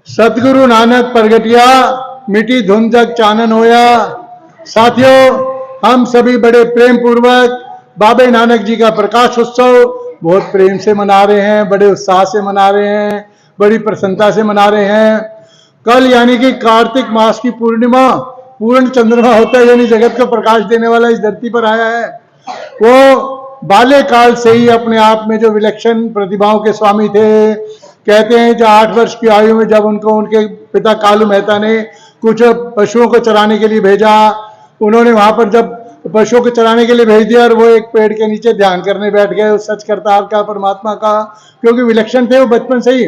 सतगुरु नानक प्रगटिया मिटी धुन जग चानन होया। साथियों, हम सभी बड़े प्रेम पूर्वक बाबे नानक जी का प्रकाश उत्सव बहुत प्रेम से मना रहे हैं, बड़े उत्साह से मना रहे हैं, बड़ी प्रसन्नता से मना रहे हैं। कल यानी कि कार्तिक मास की पूर्णिमा, पूर्ण चंद्रमा होता है, यानी जगत को प्रकाश देने वाला इस धरती पर आया है। वो बाल्यकाल से ही अपने आप में जो विलक्षण प्रतिभाओं के स्वामी थे। कहते हैं जो 8 वर्ष की आयु में जब उनको उनके पिता कालू मेहता ने कुछ पशुओं को चराने के लिए भेजा, उन्होंने वहां पर जब पशुओं को चराने के लिए भेज दिया और वो एक पेड़ के नीचे ध्यान करने बैठ गए उस सच करतार का, परमात्मा का, क्योंकि विलक्षण थे वो बचपन से ही।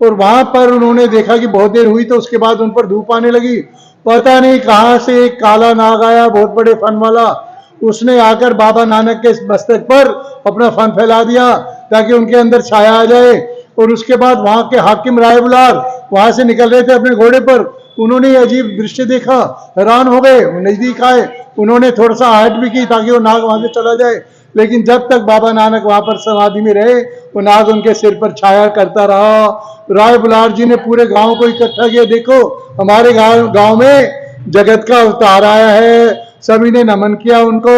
और वहां पर उन्होंने देखा कि बहुत देर हुई तो उसके बाद उन पर धूप आने लगी। पता नहीं कहां से एक काला नाग आया, बहुत बड़े फन वाला। उसने आकर बाबा नानक के मस्तक पर अपना फन फैला दिया ताकि उनके अंदर छाया आ जाए। और उसके बाद वहां के हाकिम राय बुलार वहां से निकल रहे थे अपने घोड़े पर, उन्होंने ये अजीब दृश्य देखा, हैरान हो गए, नजदीक आए, उन्होंने थोड़ा सा आहट भी की ताकि वो नाग वहां से चला जाए। लेकिन जब तक बाबा नानक वहां पर समाधि में रहे वो नाग उनके सिर पर छाया करता रहा। राय बुलार जी ने पूरे गांव को इकट्ठा किया, देखो हमारे गांव में जगत का अवतार आया है। सभी ने नमन किया उनको।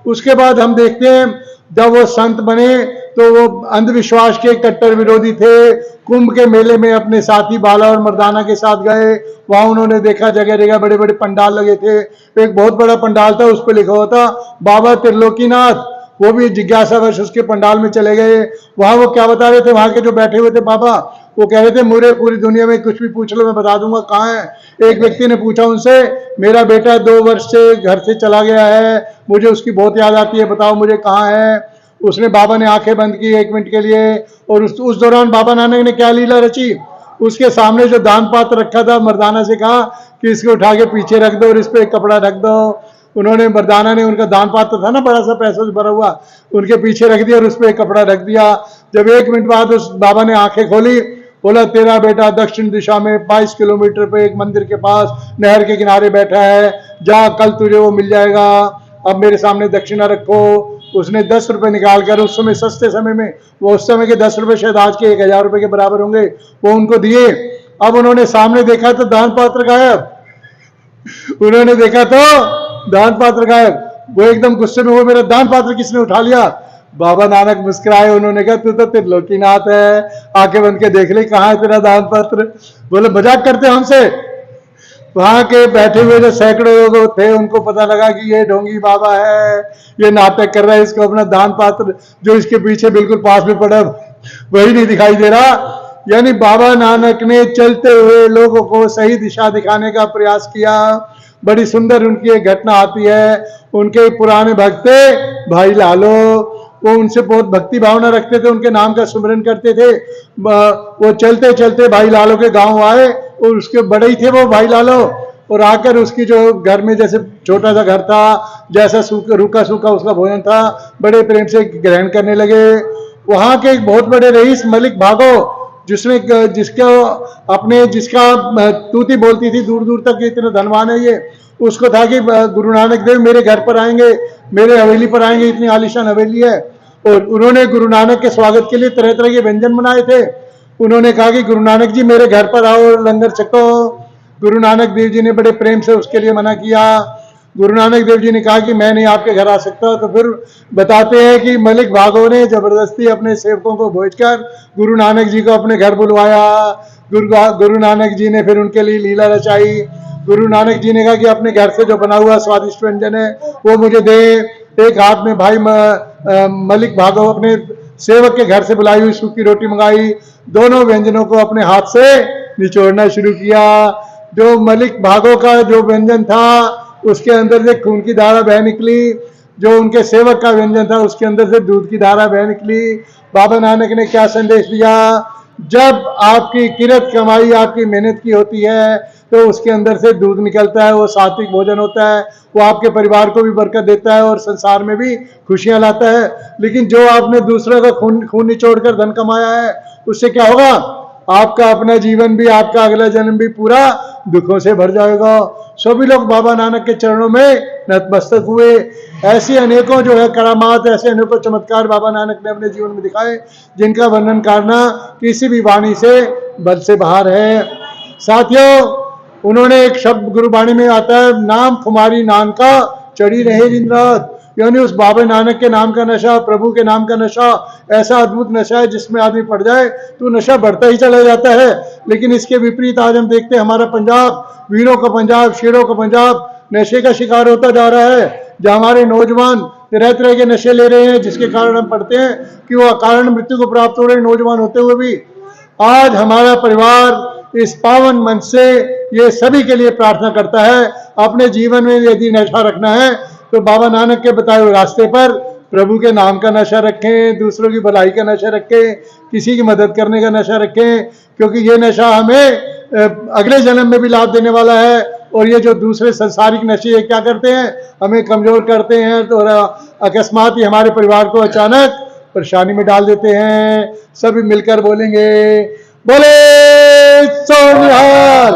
उसके बाद हम देखते हैं जब वो संत बने तो वो अंधविश्वास के कट्टर विरोधी थे। कुंभ के मेले में अपने साथी बाला और मर्दाना के साथ गए, वहां उन्होंने देखा जगह जगह बड़े बड़े पंडाल लगे थे। एक बहुत बड़ा पंडाल था, उस पर लिखा हुआ था बाबा त्रिलोकीनाथ। वो भी जिज्ञासावश उसके पंडाल में चले गए। वहां वो क्या बता रहे थे, वहां के जो बैठे हुए थे बाबा, वो कह रहे थे मुझे पूरी दुनिया में कुछ भी पूछ लो मैं बता दूंगा कहाँ है। एक व्यक्ति ने पूछा उनसे, मेरा बेटा 2 वर्ष से घर से चला गया है, मुझे उसकी बहुत याद आती है, बताओ मुझे कहाँ है। उसने बाबा ने आंखें बंद की 1 मिनट के लिए, और उस दौरान बाबा नानक ने क्या लीला रची। उसके सामने जो दान पात्र रखा था, मर्दाना से कहा कि इसको उठा के पीछे रख दो और इस पे एक कपड़ा रख दो। उन्होंने, मर्दाना ने उनका दान पात्र था ना बड़ा सा पैसों से भरा हुआ, उनके पीछे रख दिया और उस पर एक कपड़ा रख दिया। जब 1 मिनट बाद उस बाबा ने आंखें खोली, बोला तेरा बेटा दक्षिण दिशा में 22 किलोमीटर पे एक मंदिर के पास नहर के किनारे बैठा है, जा कल तुझे वो मिल जाएगा, अब मेरे सामने दक्षिणा रखो। उसने 10 रुपए निकाल कर, उस समय सस्ते समय में, वो उस समय के 10 रुपए शायद आज के 1000 रुपए के बराबर होंगे, वो उनको दिए। अब उन्होंने सामने देखा तो दान पात्र गायब। उन्होंने देखा तो दान पात्र गायब। वो एकदम गुस्से में, वो मेरा दान पात्र किसने उठा लिया। बाबा नानक मुस्कुराए, उन्होंने कहा तू तो त्रिलोकीनाथ है, आंखें बंद के देख ले कहाँ है तेरा दान पात्र। बोले मजाक करते हमसे। वहां के बैठे हुए जो सैकड़ों लोग थे उनको पता लगा कि ये ढोंगी बाबा है, ये नाटक कर रहा है, इसको अपना दान पात्र जो इसके पीछे बिल्कुल पास में पड़ा वही नहीं दिखाई दे रहा। यानी बाबा नानक ने चलते हुए लोगों को सही दिशा दिखाने का प्रयास किया। बड़ी सुंदर उनकी एक घटना आती है। उनके पुराने भक्त भाई लालो, वो उनसे बहुत भक्ति भावना रखते थे, उनके नाम का सुमिरन करते थे। वो चलते चलते भाई लालो के गांव आए और उसके बड़े ही थे वो भाई लालो, और आकर उसकी जो घर में जैसे छोटा सा घर था, जैसा रूखा सूखा उसका भोजन था, बड़े प्रेम से ग्रहण करने लगे। वहां के एक बहुत बड़े रईस मलिक भागो, जिसका तूती बोलती थी दूर दूर तक, इतने धनवान है ये, उसको था कि गुरु नानक देव मेरे घर पर आएंगे, मेरे हवेली पर आएंगे, इतनी आलीशान हवेली है। और उन्होंने गुरु नानक के स्वागत के लिए तरह तरह के व्यंजन बनाए थे। उन्होंने कहा कि गुरु नानक जी मेरे घर पर आओ, लंगर छको। गुरु नानक देव जी ने बड़े प्रेम से उसके लिए मना किया। गुरु नानक देव जी ने कहा कि मैं नहीं आपके घर आ सकता। तो फिर बताते हैं कि मलिक भागो ने जबरदस्ती अपने सेवकों को भेजकर गुरु नानक जी को अपने घर बुलवाया। गुरु नानक जी ने फिर उनके लिए लीला रचाई। गुरु नानक जी ने कहा कि अपने घर से जो बना हुआ स्वादिष्ट व्यंजन है वो मुझे दे। एक हाथ में भाई मलिक भागो अपने सेवक के घर से बुलाई हुई सूखी रोटी मंगाई, दोनों व्यंजनों को अपने हाथ से निचोड़ना शुरू किया। जो मलिक भागो का जो व्यंजन था उसके अंदर से खून की धारा बह निकली, जो उनके सेवक का व्यंजन था उसके अंदर से दूध की धारा बह निकली। बाबा नानक ने क्या संदेश दिया, जब आपकी किरत कमाई आपकी मेहनत की होती है तो उसके अंदर से दूध निकलता है, वो सात्विक भोजन होता है, वो आपके परिवार को भी बरकत देता है और संसार में भी खुशियां लाता है। लेकिन जो आपने दूसरों का खून निचोड़कर धन कमाया है उससे क्या होगा, आपका अपना जीवन भी, आपका अगला जन्म भी पूरा दुखों से भर जाएगा। सभी लोग बाबा नानक के चरणों में नतमस्तक हुए। ऐसी अनेकों जो है करामात, ऐसे अनेकों चमत्कार बाबा नानक ने अपने जीवन में दिखाए जिनका वर्णन करना किसी भी वाणी से बल से बाहर है। साथियों, उन्होंने एक शब्द गुरुबाणी में आता है, नाम खुमारी नानका चढ़ी रहे दिन रात, यानी उस बाबा नानक के नाम का नशा, प्रभु के नाम का नशा ऐसा अद्भुत नशा है जिसमें आदमी पड़ जाए तो नशा बढ़ता ही चला जाता है। लेकिन इसके विपरीत आज हम देखते हैं हमारा पंजाब, वीरों का पंजाब, शेरों का पंजाब नशे का शिकार होता जा रहा है, जहां हमारे नौजवान तरह तरह के नशे ले रहे हैं, जिसके कारण हम पढ़ते हैं कि वो अकारण मृत्यु को प्राप्त हो रहे नौजवान होते हुए भी। आज हमारा परिवार इस पावन मंच से ये सभी के लिए प्रार्थना करता है, अपने जीवन में यदि नशा रखना है तो बाबा नानक के बताए हुए रास्ते पर प्रभु के नाम का नशा रखें, दूसरों की भलाई का नशा रखें, किसी की मदद करने का नशा रखें, क्योंकि ये नशा हमें अगले जन्म में भी लाभ देने वाला है। और ये जो दूसरे संसारिक नशे क्या करते हैं, हमें कमजोर करते हैं, तो अकस्मात ही हमारे परिवार को अचानक परेशानी में डाल देते हैं। सभी मिलकर बोलेंगे, बोले सो निहाल।